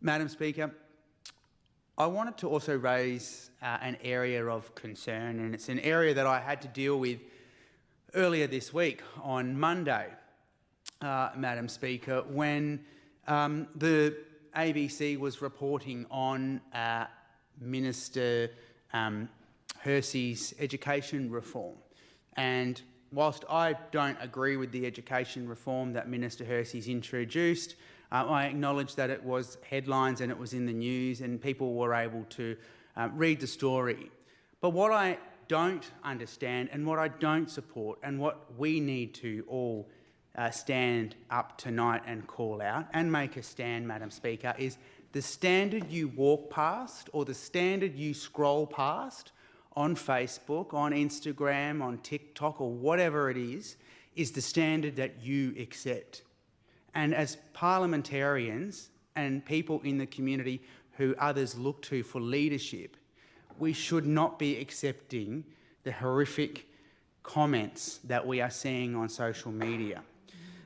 Madam Speaker, I wanted to also raise an area of concern, and it's an area that I had to deal with earlier this week on Monday, Madam Speaker, when the ABC was reporting on Minister Hersey's education reform. And whilst I don't agree with the education reform that Minister Hersey's introduced, I acknowledge that it was headlines and it was in the news and people were able to read the story. But what I don't understand and what I don't support and what we need to all stand up tonight and call out and make a stand, Madam Speaker, is the standard you walk past or the standard you scroll past on Facebook, on Instagram, on TikTok or whatever it is the standard that you accept. And as parliamentarians and people in the community who others look to for leadership, we should not be accepting the horrific comments that we are seeing on social media.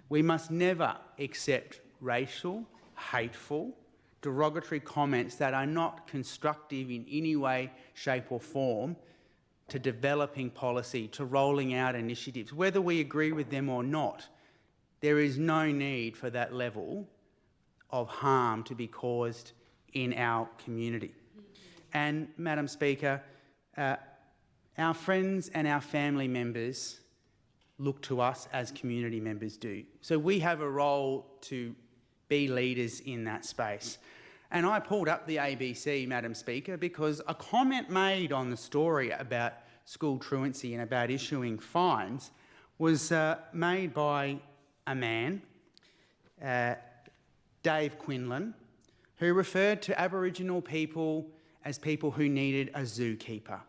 We must never accept racial, hateful, derogatory comments that are not constructive in any way, shape or form to developing policy, to rolling out initiatives, whether we agree with them or not. There is no need for that level of harm to be caused in our community. And, Madam Speaker, our friends and our family members look to us as community members do. So we have a role to be leaders in that space. And I pulled up the ABC, Madam Speaker, because a comment made on the story about school truancy and about issuing fines was made by a man, Dave Quinlan, who referred to Aboriginal people as people who needed a zookeeper.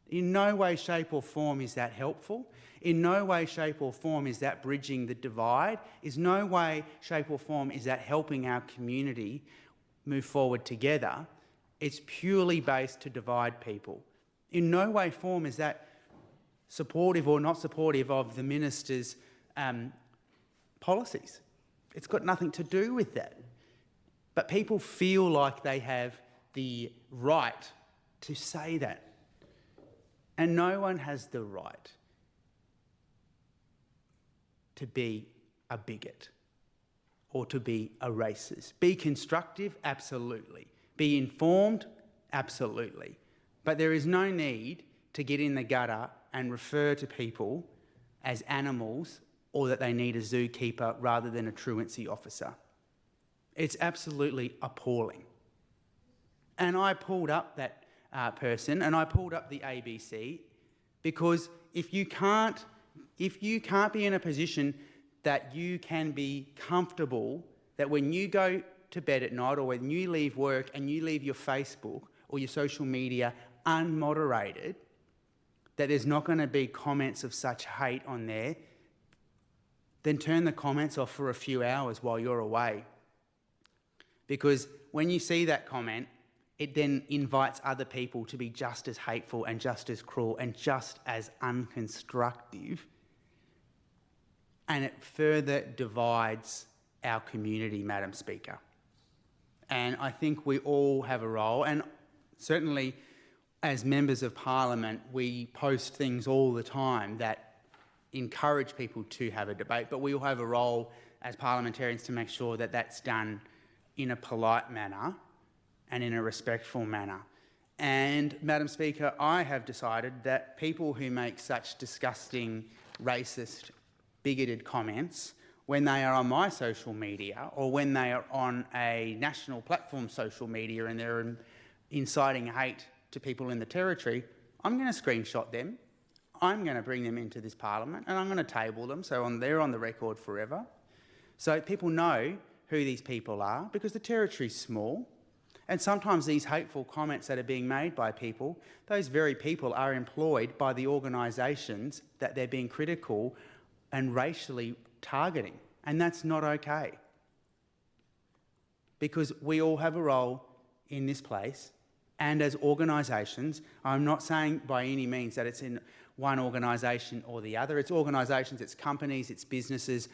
In no way, shape or form is that helpful. In no way, shape or form is that bridging the divide. In no way, shape or form is that helping our community move forward together. It's purely based to divide people. In no way, form is that supportive or not supportive of the minister's policies. It's got nothing to do with that. But people feel like they have the right to say that. And no one has the right to be a bigot or to be a racist. Be constructive, absolutely. Be informed, absolutely. But there is no need to get in the gutter and refer to people as animals or that they need a zookeeper rather than a truancy officer. It's absolutely appalling. And I pulled up that person and I pulled up the ABC because if you can't be in a position that you can be comfortable that when you go to bed at night or when you leave work and you leave your Facebook or your social media unmoderated, that there's not going to be comments of such hate on there, then turn the comments off for a few hours while you're away. Because when you see that comment, it then invites other people to be just as hateful and just as cruel and just as unconstructive, and it further divides our community, Madam Speaker. And I think we all have a role, and certainly as members of Parliament, we post things all the time that encourage people to have a debate, but we all have a role as parliamentarians to make sure that that's done in a polite manner and in a respectful manner. And, Madam Speaker, I have decided that people who make such disgusting, racist, bigoted comments when they are on my social media or when they are on a national platform social media and they're inciting hate to people in the Territory, I'm going to screenshot them, I'm going to bring them into this Parliament and I'm going to table them so they're on the record forever. So people know who these people are because the Territory's small. And sometimes these hateful comments that are being made by people, those very people are employed by the organisations that they're being critical and racially targeting. And that's not okay. Because we all have a role in this place. And as organisations, I'm not saying by any means that it's in one organisation or the other. It's organisations, it's companies, it's businesses.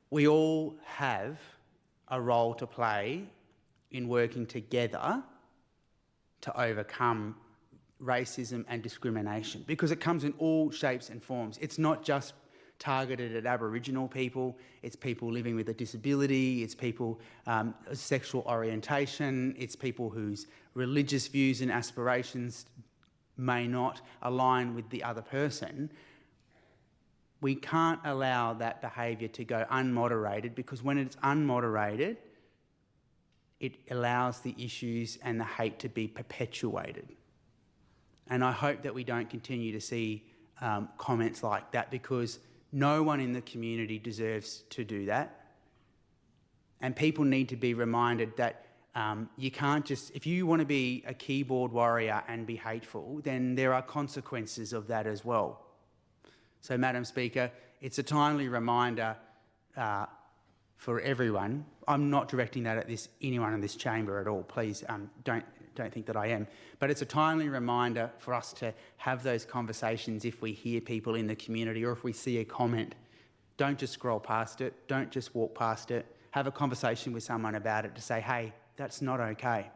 We all have a role to play in working together to overcome racism and discrimination, because it comes in all shapes and forms. It's not just targeted at Aboriginal people, it's people living with a disability, it's people sexual orientation, it's people whose religious views and aspirations may not align with the other person. We can't allow that behaviour to go unmoderated, because when it's unmoderated, it allows the issues and the hate to be perpetuated. And I hope that we don't continue to see comments like that, because no one in the community deserves to do that. And people need to be reminded that you can't just, if you want to be a keyboard warrior and be hateful, then there are consequences of that as well. So, Madam Speaker, it's a timely reminder for everyone. I'm not directing that at anyone in this chamber at all. Please don't think that I am. But it's a timely reminder for us to have those conversations if we hear people in the community or if we see a comment. Don't just scroll past it. Don't just walk past it. Have a conversation with someone about it to say, hey, that's not okay.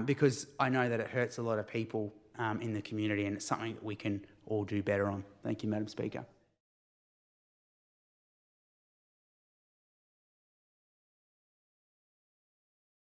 Because I know that it hurts a lot of people in the community, and it's something that we can all do better on. Thank you, Madam Speaker.